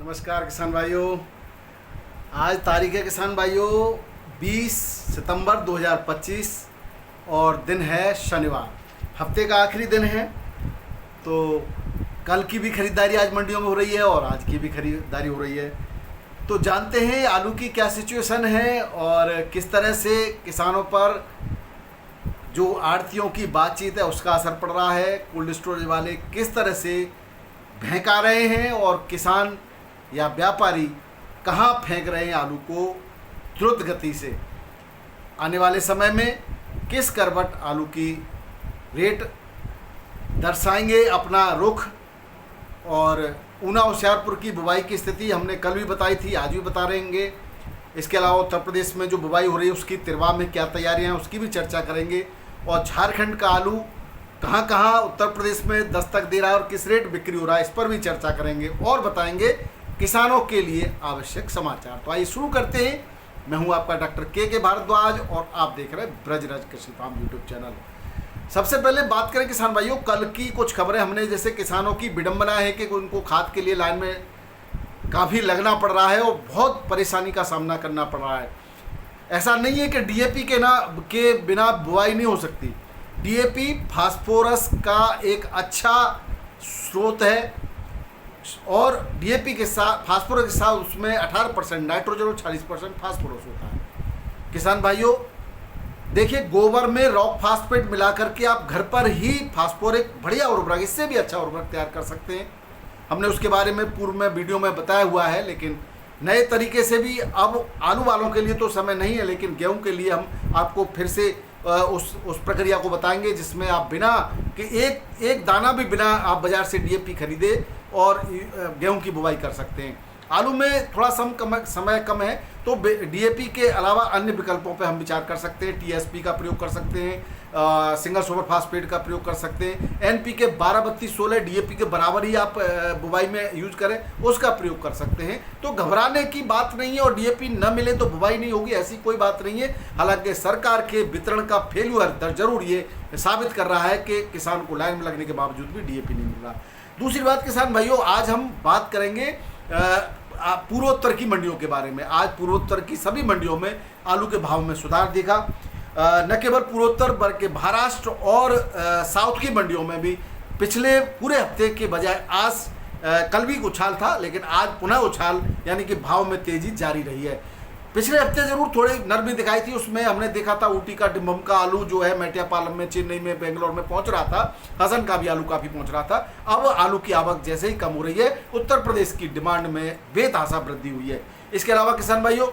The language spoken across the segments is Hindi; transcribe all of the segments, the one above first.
नमस्कार किसान भाइयों। आज तारीख है किसान भाइयों 20 सितंबर 2025 और दिन है शनिवार। हफ्ते का आखिरी दिन है, तो कल की भी खरीदारी आज मंडियों में हो रही है और आज की भी खरीदारी हो रही है। तो जानते हैं आलू की क्या सिचुएशन है और किस तरह से किसानों पर जो आड़तियों की बातचीत है उसका असर पड़ रहा है। कोल्ड स्टोरेज वाले किस तरह से भहका रहे हैं और किसान या व्यापारी कहाँ फेंक रहे हैं आलू को द्रुत गति से। आने वाले समय में किस करवट आलू की रेट दर्शाएंगे अपना रुख। और ऊना होशियारपुर की बुवाई की स्थिति हमने कल भी बताई थी, आज भी बता रहेंगे। इसके अलावा उत्तर प्रदेश में जो बुवाई हो रही है उसकी तिरवा में क्या तैयारियां हैं उसकी भी चर्चा करेंगे। और झारखंड का आलू कहाँ कहाँ उत्तर प्रदेश में दस्तक दे रहा है और किस रेट बिक्री हो रहा है इस पर भी चर्चा करेंगे और बताएंगे किसानों के लिए आवश्यक समाचार। तो आइए शुरू करते हैं। मैं हूं आपका डॉक्टर के भारद्वाज और आप देख रहे हैं ब्रजराज कृषि फार्म यूट्यूब चैनल। सबसे पहले बात करें किसान भाइयों, कल की कुछ खबरें हमने, जैसे किसानों की विडंबना है कि उनको खाद के लिए लाइन में काफ़ी लगना पड़ रहा है और बहुत परेशानी का सामना करना पड़ रहा है। ऐसा नहीं है कि डीएपी के बिना बुआई नहीं हो सकती। डीएपी फास्फोरस का एक अच्छा स्रोत है और डीएपी के साथ फास्फोरस के साथ उसमें 18% नाइट्रोजन और 40% फास्फोरस होता है। किसान भाइयों देखिए, गोबर में रॉक फास्फेट मिला करके आप घर पर ही फास्फोरिक बढ़िया उर्वरक, इससे भी अच्छा उर्वरक तैयार कर सकते हैं। हमने उसके बारे में पूर्व में वीडियो में बताया हुआ है, लेकिन नए तरीके से भी अब आलू वालों के लिए तो समय नहीं है, लेकिन गेहूं के लिए हम आपको फिर से उस प्रक्रिया को बताएंगे जिसमें आप बिना कि एक दाना भी बिना आप बाज़ार से डीएपी खरीदे और गेहूं की बुवाई कर सकते हैं। आलू में थोड़ा समय कम है तो डीएपी के अलावा अन्य विकल्पों पे हम विचार कर सकते हैं। टीएसपी का प्रयोग कर सकते हैं, सिंगल सुपर फास्फेट का प्रयोग कर सकते हैं। एनपीके 12-32-16 डीएपी के बराबर ही आप बुवाई में यूज करें, उसका प्रयोग कर सकते हैं। तो घबराने की बात नहीं है और डीएपी न मिले तो बुवाई नहीं होगी, ऐसी कोई बात नहीं है। हालांकि सरकार के वितरण का फेल्यूर जरूर ये साबित कर रहा है कि किसान को लाइन में लगने के बावजूद भी डीएपी नहीं मिल रहा। दूसरी बात किसान भाइयों, आज हम बात करेंगे पूर्वोत्तर की मंडियों के बारे में। आज पूर्वोत्तर की सभी मंडियों में आलू के भाव में सुधार देखा। न केवल पूर्वोत्तर बल्कि महाराष्ट्र और साउथ की मंडियों में भी पिछले पूरे हफ्ते के बजाय आज कल भी उछाल था, लेकिन आज पुनः उछाल यानी कि भाव में तेजी जारी रही है। पिछले हफ्ते जरूर थोड़ी नरमी दिखाई थी, उसमें हमने देखा था ऊटी का डिम्बम का आलू जो है मेटियापालम में, चेन्नई में, बेंगलोर में पहुंच रहा था। हसन का भी आलू काफ़ी पहुंच रहा था। अब आलू की आवक जैसे ही कम हो रही है, उत्तर प्रदेश की डिमांड में बेतहाशा वृद्धि हुई है। इसके अलावा किसान भाइयों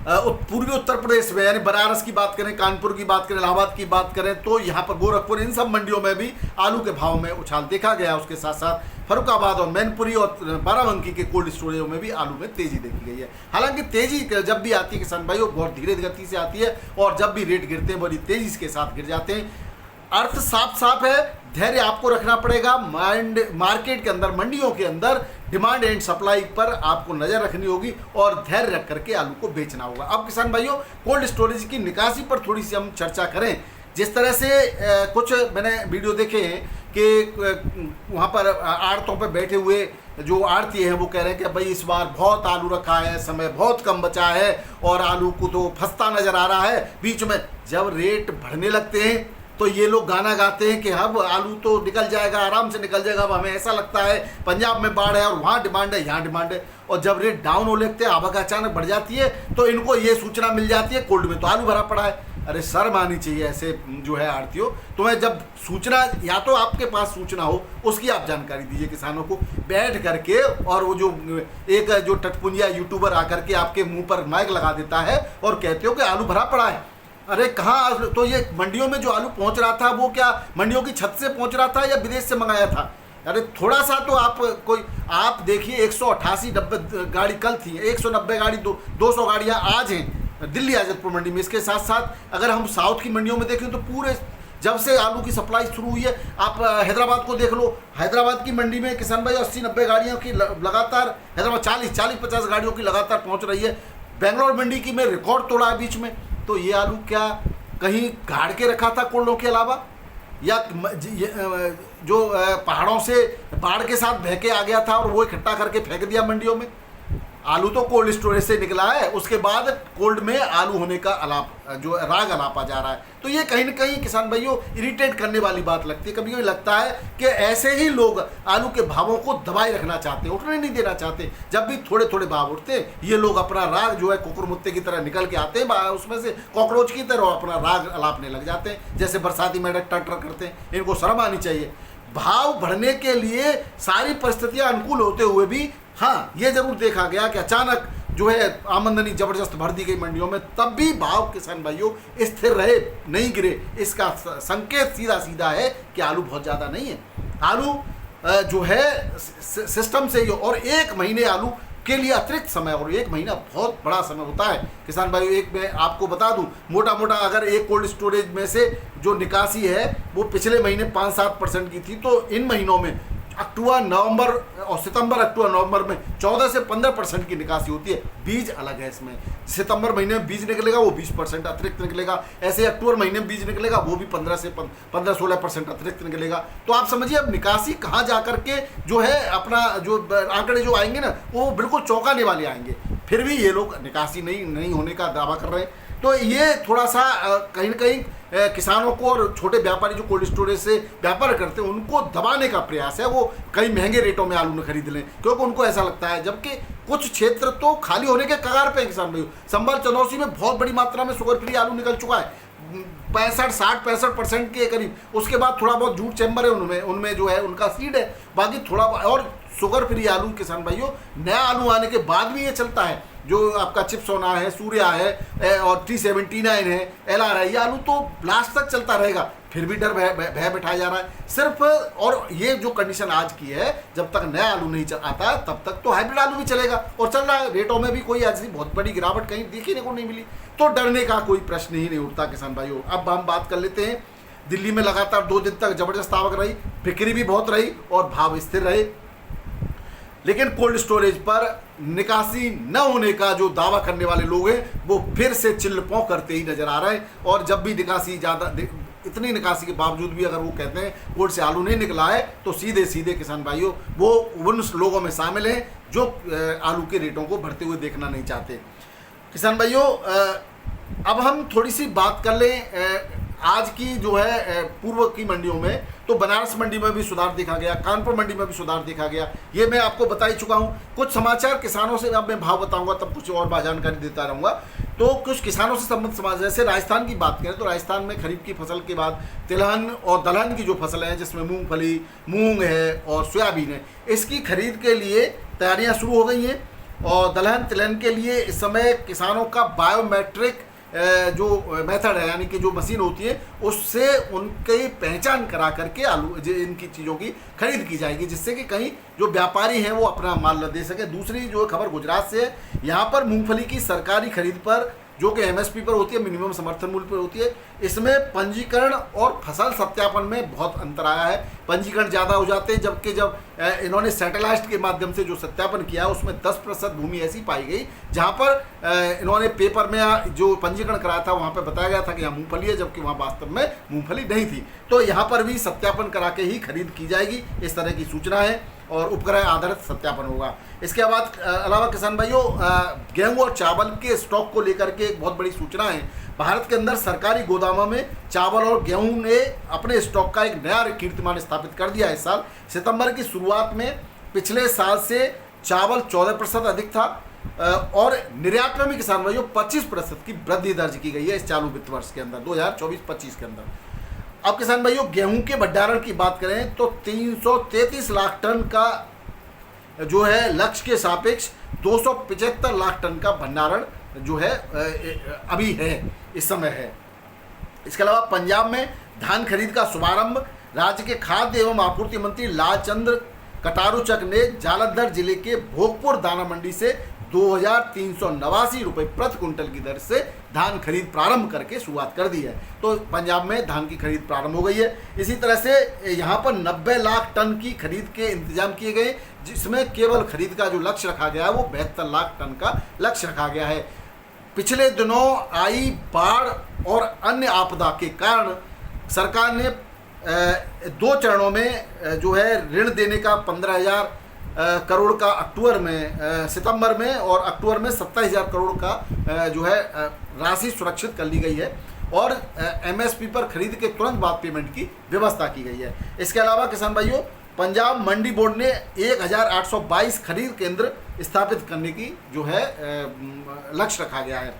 पूर्वी उत्तर प्रदेश में यानी बनारस की बात करें, कानपुर की बात करें, इलाहाबाद की बात करें, तो यहाँ पर गोरखपुर, इन सब मंडियों में भी आलू के भाव में उछाल देखा गया। उसके साथ साथ फरुखाबाद और मैनपुरी और बाराबंकी के कोल्ड स्टोरेजों में भी आलू में तेजी देखी गई है। हालांकि तेजी जब भी आती है किसान भाइयों बहुत धीरे गति से आती है और जब भी रेट गिरते हैं बड़ी तेजी के साथ गिर जाते हैं। अर्थ साफ है, धैर्य आपको रखना पड़ेगा। मार्केट के अंदर, मंडियों के अंदर डिमांड एंड सप्लाई पर आपको नज़र रखनी होगी और धैर्य रख करके आलू को बेचना होगा। अब किसान भाइयों कोल्ड स्टोरेज की निकासी पर थोड़ी सी हम चर्चा करें। जिस तरह से कुछ मैंने वीडियो देखे हैं कि वहाँ पर आड़तों पर बैठे हुए जो आड़ती हैं वो कह रहे हैं कि भाई इस बार बहुत आलू रखा है, समय बहुत कम बचा है और आलू को तो फंसता नज़र आ रहा है। बीच में जब रेट बढ़ने लगते हैं तो ये लोग गाना गाते हैं कि अब आलू तो निकल जाएगा, आराम से निकल जाएगा। अब हमें ऐसा लगता है पंजाब में बाढ़ है और वहाँ डिमांड है, यहाँ डिमांड है। और जब रेट डाउन हो लगते हैं, आवक अचानक बढ़ जाती है, तो इनको ये सूचना मिल जाती है कोल्ड में तो आलू भरा पड़ा है। अरे शर्म आनी चाहिए ऐसे जो है आड़तियों। तुम्हें जब सूचना, या तो आपके पास सूचना हो उसकी आप जानकारी दीजिए किसानों को बैठ करके। और वो जो एक जो टटपुंजिया यूट्यूबर आकर के आपके मुँह पर माइक लगा देता है और कहते हो कि आलू भरा पड़ा है। अरे कहाँ, तो ये मंडियों में जो आलू पहुंच रहा था वो क्या मंडियों की छत से पहुंच रहा था या विदेश से मंगाया था? अरे थोड़ा सा तो आप देखिए 188 गाड़ी कल थी, 190 गाड़ी, 200 गाड़ियाँ आज हैं दिल्ली आज़ादपुर मंडी में। इसके साथ साथ अगर हम साउथ की मंडियों में देखें तो पूरे जब से आलू की सप्लाई शुरू हुई है, आप हैदराबाद को देख लो। हैदराबाद की मंडी में किसान भाई 80-90 गाड़ियों की लगातार, हैदराबाद 40-50 गाड़ियों की लगातार पहुँच रही है। बेंगलोर मंडी की में रिकॉर्ड तोड़ा है बीच में। तो ये आलू क्या कहीं गाड़ के रखा था कोल्डों के अलावा, या जो पहाड़ों से बाढ़ के साथ बह के आ गया था और वो इकट्ठा करके फेंक दिया मंडियों में। आलू तो कोल्ड स्टोरेज से निकला है, उसके बाद कोल्ड में आलू होने का जो राग अलापा जा रहा है। तो ये कहीं ना कहीं किसान भाइयों इरिटेट करने वाली बात लगती है। कभी कभी लगता है कि ऐसे ही लोग आलू के भावों को दबाए रखना चाहते हैं, उठने नहीं देना चाहते। जब भी थोड़े थोड़े भाव उठते हैं, ये लोग अपना राग जो है कुकुर मुत्ते की तरह निकल के आते हैं, उसमें से कॉकरोच की तरह अपना राग अलापने लग जाते हैं, जैसे बरसाती मेढक टर करते हैं। इनको शर्म आनी चाहिए। भाव बढ़ने के लिए सारी परिस्थितियां अनुकूल होते हुए भी हाँ ये जरूर देखा गया कि अचानक जो है आमदनी जबरदस्त भर दी गई मंडियों में, तब भी भाव किसान भाइयों स्थिर रहे, नहीं गिरे। इसका संकेत सीधा सीधा है कि आलू बहुत ज़्यादा नहीं है। आलू जो है सिस्टम से ही, और एक महीने आलू के लिए अतिरिक्त समय, और एक महीना बहुत बड़ा समय होता है किसान भाइयों। एक मैं आपको बता दूं, मोटा मोटा अगर एक कोल्ड स्टोरेज में से जो निकासी है वो पिछले महीने 5-7% की थी, तो इन महीनों में अक्टूबर नवंबर और सितंबर अक्टूबर नवंबर में 14 से 15% की निकासी होती है। बीज अलग है इसमें, सितंबर महीने में बीज निकलेगा वो 20% अतिरिक्त निकलेगा, ऐसे अक्टूबर महीने में बीज निकलेगा वो भी 15-16% अतिरिक्त निकलेगा। तो आप समझिए अब निकासी कहाँ जा करके जो है अपना जो आंकड़े जो आएंगे ना वो बिल्कुल चौंकाने वाले आएंगे। फिर भी ये लोग निकासी नहीं होने का दावा कर रहे हैं। तो ये थोड़ा सा कहीं ना कहीं किसानों को और छोटे व्यापारी जो कोल्ड स्टोरेज से व्यापार करते हैं उनको दबाने का प्रयास है। वो कई महंगे रेटों में आलू न खरीद लें, क्योंकि उनको ऐसा लगता है, जबकि कुछ क्षेत्र तो खाली होने के कगार पे हैं किसान भाइयों। संभल चंदौसी में बहुत बड़ी मात्रा में शुगर फ्री आलू निकल चुका है, 65% के करीब। उसके बाद थोड़ा बहुत जूट चैम्बर है, उनमें जो है उनका सीड है, बाकी थोड़ा और शुगर फ्री आलू किसान भाइयों नया आलू आने के बाद भी ये चलता है। जो आपका चिप्सोना है, सूर्या है और T79 है, LR है, ये आलू तो लास्ट तक चलता रहेगा। फिर भी डर भय बैठाया जा रहा है सिर्फ। और ये जो कंडीशन आज की है, जब तक नया आलू नहीं आता तब तक तो हाइब्रिड आलू भी चलेगा और चल रहा है। रेटों में भी कोई ऐसी बहुत बड़ी गिरावट कहीं देखने को नहीं मिली, तो डरने का कोई प्रश्न ही नहीं उठता किसान भाइयों। अब हम बात कर लेते हैं, दिल्ली में लगातार 2 दिन तक जबरदस्त आवक रही, बिक्री भी बहुत रही और भाव स्थिर रहे, लेकिन कोल्ड स्टोरेज पर निकासी न होने का जो दावा करने वाले लोग हैं वो फिर से चिल्लपौं करते ही नजर आ रहे हैं। और जब भी निकासी ज़्यादा, इतनी निकासी के बावजूद भी अगर वो कहते हैं कोल्ड से आलू नहीं निकला है, तो सीधे सीधे किसान भाइयों वो उन लोगों में शामिल हैं जो आलू के रेटों को बढ़ते हुए देखना नहीं चाहते। किसान भाइयों अब हम थोड़ी सी बात कर लें आज की जो है पूर्व की मंडियों में। तो बनारस मंडी में भी सुधार देखा गया, कानपुर मंडी में भी सुधार देखा गया, ये मैं आपको बता ही चुका हूँ। कुछ समाचार किसानों से अब मैं भाव बताऊंगा, तब कुछ और जानकारी देता रहूँगा। तो कुछ किसानों से संबंधित समाचार, जैसे राजस्थान की बात करें तो राजस्थान में खरीफ की फसल के बाद तिलहन और दलहन की जो फसल है, जिसमें मूंगफली, मूंग है और सोयाबीन है, इसकी खरीद के लिए तैयारियाँ शुरू हो गई हैं। और दलहन तिलहन के लिए इस समय किसानों का बायोमेट्रिक जो मेथड है, यानी कि जो मशीन होती है, उससे उनकी पहचान करा करके आलू इनकी चीज़ों की खरीद की जाएगी, जिससे कि कहीं जो व्यापारी हैं वो अपना माल न दे सके। दूसरी जो खबर गुजरात से है, यहाँ पर मूंगफली की सरकारी खरीद पर जो कि MSP पर होती है, मिनिमम समर्थन मूल्य पर होती है, इसमें पंजीकरण और फसल सत्यापन में बहुत अंतर आया है। पंजीकरण ज़्यादा हो जाते हैं, जबकि जब इन्होंने सैटेलाइट के माध्यम से जो सत्यापन किया उसमें 10% भूमि ऐसी पाई गई जहां पर इन्होंने पेपर में जो पंजीकरण कराया था वहां पर बताया गया था कि यहाँ मूंगफली है, जबकि वहां वास्तव में मूंगफली नहीं थी। तो यहाँ पर भी सत्यापन करा के ही खरीद की जाएगी, इस तरह की सूचना है, और उपग्रह आधारित सत्यापन होगा। इसके बाद अलावा किसान भाइयों गेहूं और चावल के स्टॉक को लेकर के एक बहुत बड़ी सूचना है। भारत के अंदर सरकारी गोदामों में चावल और गेहूं ने अपने स्टॉक का एक नया कीर्तिमान स्थापित कर दिया है। इस साल सितंबर की शुरुआत में पिछले साल से चावल 14% अधिक था और निर्यात में भी किसान भाइयों 25% की वृद्धि दर्ज की गई है इस चालू वित्त वर्ष के अंदर, 2024-25 के अंदर। अब किसान भाइयों गेहूं के भंडारण की बात करें तो 333 लाख टन का जो है लक्ष्य के सापेक्ष 275 लाख टन का भंडारण जो है अभी है, इस समय है। इसके अलावा पंजाब में धान खरीद का शुभारंभ राज्य के खाद्य एवं आपूर्ति मंत्री लालचंद्र कटारूचक ने जालंधर जिले के भोगपुर दाना मंडी से 2389 रुपये प्रति कुंटल की दर से धान खरीद प्रारंभ करके शुरुआत कर दी है। तो पंजाब में धान की खरीद प्रारंभ हो गई है। इसी तरह से यहाँ पर 90 लाख टन की खरीद के इंतजाम किए गए, जिसमें केवल खरीद का जो लक्ष्य रखा गया है वो 72 लाख टन का लक्ष्य रखा गया है। पिछले दिनों आई बाढ़ और अन्य आपदा के कारण सरकार ने दो चरणों में जो है ऋण देने का 15,000 करोड़ का अक्टूबर में, सितंबर में, और अक्टूबर में 27,000 करोड़ का जो है राशि सुरक्षित कर ली गई है और एमएसपी पर खरीद के तुरंत बाद पेमेंट की व्यवस्था की गई है। इसके अलावा किसान भाइयों, पंजाब मंडी बोर्ड ने 1,822 खरीद केंद्र स्थापित करने की जो है लक्ष्य रखा गया है।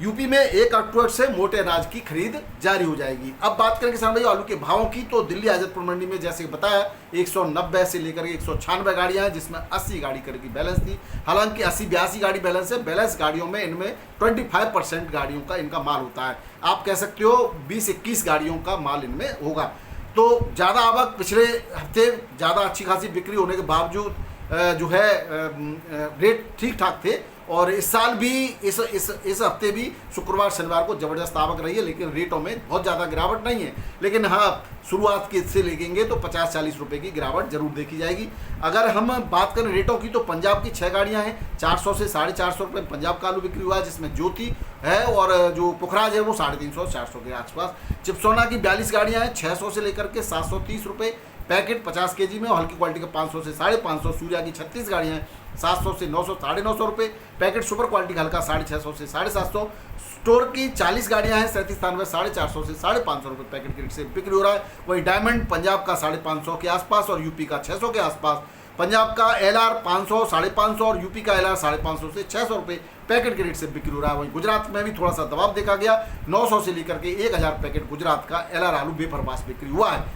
यूपी में 1 अक्टूबर से मोटे अनाज की खरीद जारी हो जाएगी। अब बात करें किसान भाइयों आलू के भावों की, तो दिल्ली हाजतपुर मंडी में जैसे बताया 190 से लेकर 196 गाड़ियां हैं, जिसमें 80 गाड़ी की बैलेंस थी। हालांकि 80-82 गाड़ी बैलेंस है। बैलेंस गाड़ियों में इनमें 25% गाड़ियों का इनका माल होता है। आप कह सकते हो 20-21 गाड़ियों का माल इनमें होगा। तो ज़्यादा आवक, पिछले हफ्ते ज़्यादा अच्छी खासी बिक्री होने के बावजूद जो है रेट ठीक ठाक थे, और इस साल भी इस हफ्ते भी शुक्रवार शनिवार को ज़बरदस्त आवक रही है, लेकिन रेटों में बहुत ज़्यादा गिरावट नहीं है। लेकिन हाँ, शुरुआत के से लेंगे तो 50-40 रुपये की गिरावट जरूर देखी जाएगी। अगर हम बात करें रेटों की, तो पंजाब की 6 गाड़ियाँ हैं, 400 से 450 रुपये पंजाब का आलू बिक्री हुआ है, जिसमें ज्योति है और जो पुखराज है वो 350-400 के आसपास। चिप्सोना की 42 गाड़ियाँ हैं, 600 से लेकर के 730 रुपये पैकेट 50 केजी में, और हल्की क्वालिटी का 500 से 550। सूर्या की 36 गाड़ियाँ हैं, 700 से 900, 950 रुपये पैकेट। सुपर क्वालिटी का हल्का 650 से 750। स्टोर की 40 गाड़ियां हैं, 37 450 से 550 रुपये पैकेट के रेट से बिक्री हो रहा है। वही डायमंड पंजाब का 550 के आसपास और यूपी का 600 के आसपास। पंजाब का LR 500, 550 और यूपी का LR 550 से 600 रुपये पैकेट के रेट से बिक्री हो रहा है। वहीं गुजरात में भी थोड़ा सा दबाव देखा गया, 900 से लेकर के 1,000 पैकेट गुजरात का LR आलू बेफरमाश बिक्री हुआ है।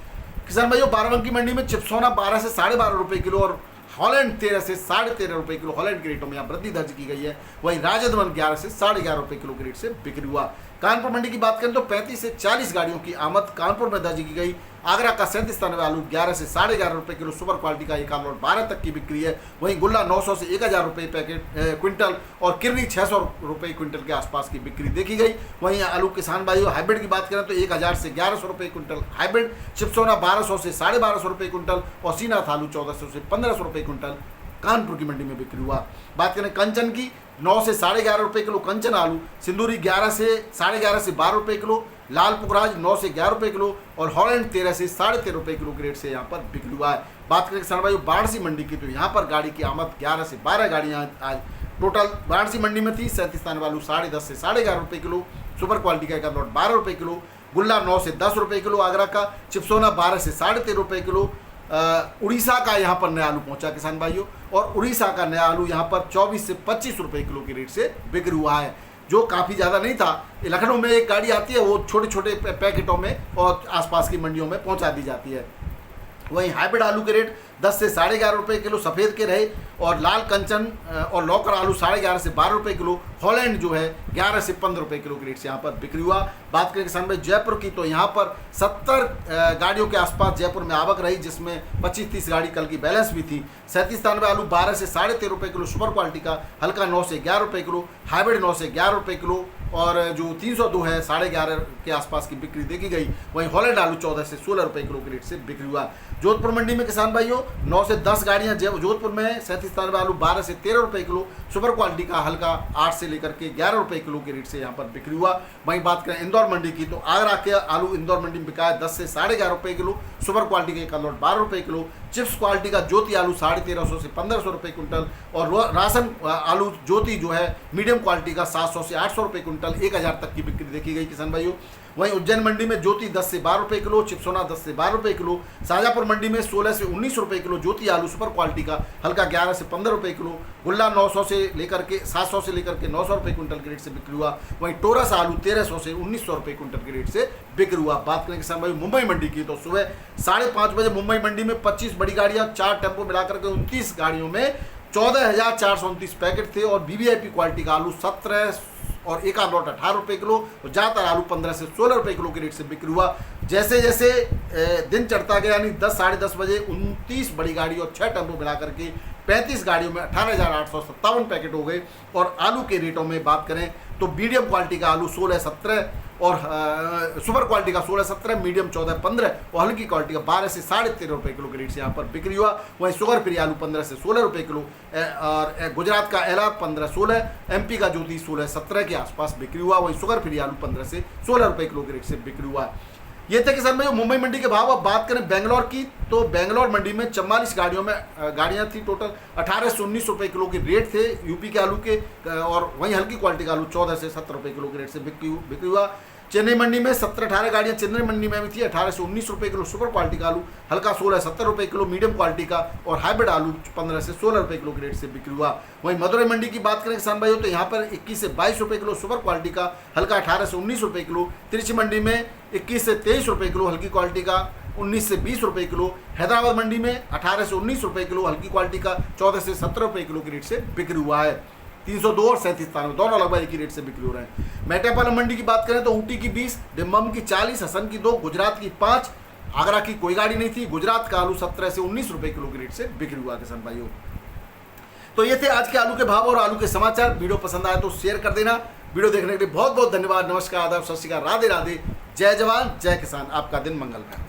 किसान भाइयों, बाराबंकी मंडी में चिप्सोना 12 से 12.5 रुपये किलो और हॉलैंड 13 से 13.5 रुपये किलो हॉलैंड के रेटों में यहाँ वृद्धि दर्ज की गई है। वहीं राजदमन 11 से 11.5 रुपये किलो के रेट से बिक्री हुआ। कानपुर मंडी की बात करें तो 35 से 40 गाड़ियों की आमद कानपुर में दर्ज की गई। आगरा का 37 आलू 11 से 11.5 रुपये किलो सुपर क्वालिटी का एक आलू 12 तक की बिक्री है। वहीं गुल्ला 900 से 1,000 रुपये पैकेट क्विंटल और किरनी 600 रुपये क्विंटल के आसपास की बिक्री देखी गई। वहीं आलू किसान भाइयों हाइब्रिड की बात करें तो 1,000 से 1,100 रुपये क्विंटल हाइब्रिड। चिप्सोना 1200 से 1250 रुपये क्विंटल और सीनाथ आलू 1,400 से 1,500 रुपये क्विंटल कानपुर की मंडी में बिक्री हुआ। बात करें कंचन की, 9 से 11.5 रुपये किलो कंचन आलू। सिंदूरी 11 से 11.5 से 12 रुपये किलो। लाल पुखराज 9 से 11 रुपये किलो और हॉलैंड 13 से 13.5 रुपये किलो के रेट से यहाँ पर बिक्री हुआ है। बात करें किसान भाइयों बाढ़सी मंडी की, तो यहाँ पर गाड़ी की आमद 11 से 12 गाड़ियाँ आज टोटल बाढ़सी मंडी में थी। 37 आलू 10.5 से 11.5 रुपये किलो। सुपर क्वालिटी का एक लॉट 12 रुपये किलो। गुल्ला 9 से 10 रुपये किलो आगरा का। चिप्सोना 12 से 13.5 रुपये किलो। उड़ीसा का यहाँ पर नया आलू पहुंचा किसान भाइयों, और उड़ीसा का नया आलू यहाँ पर 24 से 25 रुपये किलो के रेट से बिक्री हुआ है, जो काफ़ी ज़्यादा नहीं था। लखनऊ में एक गाड़ी आती है, वो छोटे छोटे पैकेटों में और आसपास की मंडियों में पहुंचा दी जाती है। वहीं हाइब्रिड आलू के रेट 10 से 11.5 रुपये किलो सफ़ेद के रहे, और लाल कंचन और लौकर आलू 11.5 से 12 रुपये किलो। हॉलैंड जो है 11 से 15 रुपये किलो के रेट से यहाँ पर बिक्री हुआ। बात करें किसान भाई जयपुर की, तो यहाँ पर 70 गाड़ियों के आसपास जयपुर में आवक रही, जिसमें 25-30 गाड़ी कल की बैलेंस भी थी। 37 आलू 12 से 13.5 रुपये किलो सुपर क्वालिटी का। हल्का 9 से 11 रुपये किलो। हाइब्रिड 9 से 11 रुपये किलो और जो 302 है 11.5 के आसपास की बिक्री देखी गई। वहीं हॉलैंड आलू 14 से 16 रुपये किलो के रेट से बिक्री हुआ। जोधपुर मंडी में किसान भाइयों 9 से 10 गाड़ियां जोधपुर में। 37 आलू 12 से 13 रुपये किलो सुपर क्वालिटी का। हल्का 8 से लेकर के 11 रुपये किलो के रेट से यहाँ पर बिक्री हुआ। वहीं बात करें इंदौर मंडी की, तो आगरा के आलू इंदौर मंडी में बिका है 10 से 11.5 रुपये किलो। सुपर क्वालिटी का एक लॉट 12 रुपये किलो। चिप्स क्वालिटी का ज्योति आलू 1350 से 1500 रुपये क्विंटल और राशन आलू ज्योति जो है मीडियम क्वालिटी का 700 से 800 रुपये क्विंटल 1,000 तक की बिक्री देखी गई किसान भाइयों। वहीं उज्जैन मंडी में ज्योति 10 से 12 रुपये किलो। चिप्सोना 10 से 12 रुपये किलो। शाजापुर मंडी में 16 से 19 रुपये किलो ज्योति आलू सुपर क्वालिटी का। हल्का 11 से 15 रुपये किलो। गुल्ला 900 से लेकर के 700 से लेकर के 900 रुपये क्विंटल के रेट से बिक्री हुआ। वहीं टोरस आलू 1300 से 1900 रुपये क्विंटल के रेट से बिक्री हुआ। बात करें किसान भाई मुंबई मंडी की, तो सुबह 5:30 बजे मुंबई मंडी में 25 बड़ी गाड़ियाँ 4 टेम्पो मिलाकर के 29 गाड़ियों में 14,429 पैकेट थे। और VVIP क्वालिटी का आलू 17 और एक लॉट 18 रुपये किलो और ज़्यादातर आलू 15 से 16 रुपये किलो के रेट से बिक्री हुआ। जैसे जैसे दिन चढ़ता गया, यानी 10 साढ़े 10 बजे 29 बड़ी गाड़ी और 6 टेम्पो मिला करके 35 गाड़ियों में 18,857 पैकेट हो गए। और आलू के रेटों में बात करें तो मीडियम क्वालिटी का आलू 16-17 और सुपर क्वालिटी का 16-17, मीडियम 14-15 और हल्की क्वालिटी का 12 से 13.5 रुपये किलो के रेट से यहाँ पर बिक्री हुआ। वहीं शुगर फ्री आलू 15 से 16 रुपये किलो और गुजरात का LR 15-16, MP का ज्योति 16-17 के आसपास बिक्री हुआ। वहीं शुगर फ्री आलू 15 से 16 रुपये किलो के रेट से बिक्री हुआ। ये थे किसान भाइयों मुंबई मंडी के भाव। अब बात करें बेंगलोर की, तो बेंगलोर मंडी में 44 गाड़ियां थी टोटल। 18 से 19 रुपए किलो के रेट थे यूपी के आलू के, और वहीं हल्की क्वालिटी का आलू 14 से 70 रुपए किलो के रेट से बिक्री हुआ। चेन्नई मंडी में 17-18 गाड़ियां चेन्नई मंडी में भी थी। 18 से 19 रुपए किलो सुपर क्वालिटी का आलू, हल्का 16-70 रुपए किलो मीडियम क्वालिटी का, और हाइब्रिड आलू 15 से 16 रुपए किलो के रेट से बिक्री हुआ। वहीं मदुरई मंडी की बात करें किसान भाइयों, तो यहाँ पर 21 से 22 रुपए किलो सुपर क्वालिटी का, हल्का 18 से 19 रुपए किलो। तिरछी मंडी में 21 से 23 रुपए किलो हल्की क्वालिटी का, 19 से 20 रुपए किलो। हैदराबाद मंडी में 18 से 19 रुपए किलो हल्की क्वालिटी का, 14 से 17 रुपए किलो के रेट से बिक्री हुआ है। 302 और 37 दोनों लगभग एक ही रेट से बिक्री हो रहे हैं। मेटापालम मंडी की बात करें तो ऊटी की 20, डिम्बम की 40, हसन की 2, गुजरात की 5, आगरा की कोई गाड़ी नहीं थी। गुजरात का आलू 17 से 19 रुपए किलो के रेट से बिक्री हुआ किसान भाइयों। तो ये थे आज के आलू के भाव और आलू के समाचार। वीडियो पसंद आए तो शेयर कर देना। वीडियो देखने के लिए बहुत बहुत धन्यवाद। नमस्कार, आदाब, सत श्री अकाल, राधे राधे, जय जवान जय किसान। आपका दिन मंगलमय।